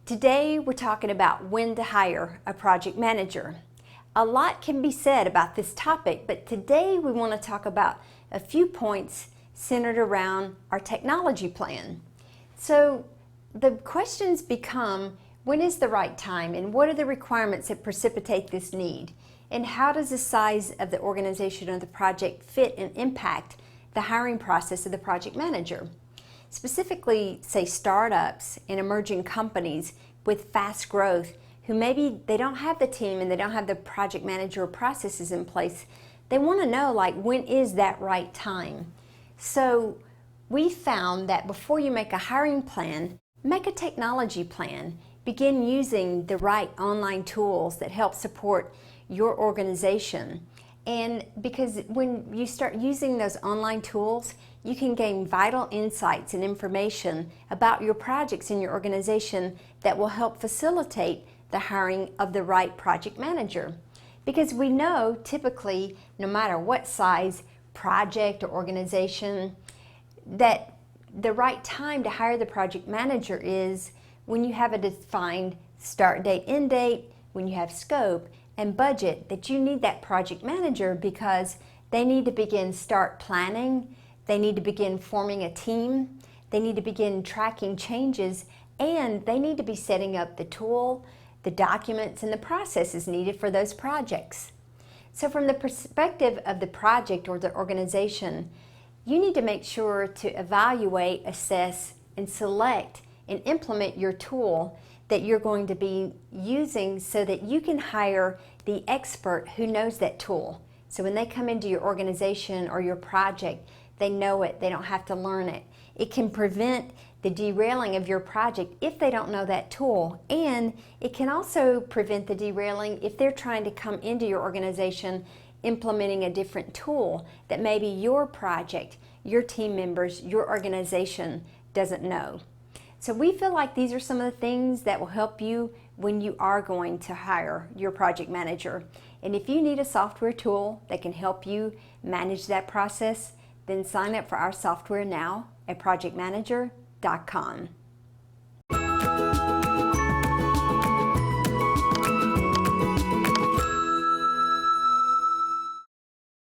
Today we're talking about when to hire a project manager. A lot can be said about this topic, but today we want to talk about a few points centered around our technology plan. So the questions become, when is the right time, and what are the requirements that precipitate this need? And how does the size of the organization or the project fit and impact the hiring process of the project manager? Specifically, say startups and emerging companies with fast growth who maybe they don't have the team and they don't have the project manager or processes in place. They want to know, like, when is that right time? So we found that before you make a hiring plan, make a technology plan. Begin using the right online tools that help support your organization. And because when you start using those online tools, you can gain vital insights and information about your projects in your organization that will help facilitate the hiring of the right project manager. Because we know typically, no matter what size project or organization, that the right time to hire the project manager is when you have a defined start date, end date, when you have scope and budget, that you need that project manager because they need to start planning, they need to begin forming a team, they need to begin tracking changes, and they need to be setting up the tool, the documents, and the processes needed for those projects. So from the perspective of the project or the organization, you need to make sure to evaluate, assess, and select and implement your tool that you're going to be using so that you can hire the expert who knows that tool. So when they come into your organization or your project, they know it, they don't have to learn it. It can prevent the derailing of your project if they don't know that tool, and it can also prevent the derailing if they're trying to come into your organization implementing a different tool that maybe your project, your team members, your organization doesn't know. So we feel like these are some of the things that will help you when you are going to hire your project manager. And if you need a software tool that can help you manage that process, then sign up for our software now at projectmanager.com.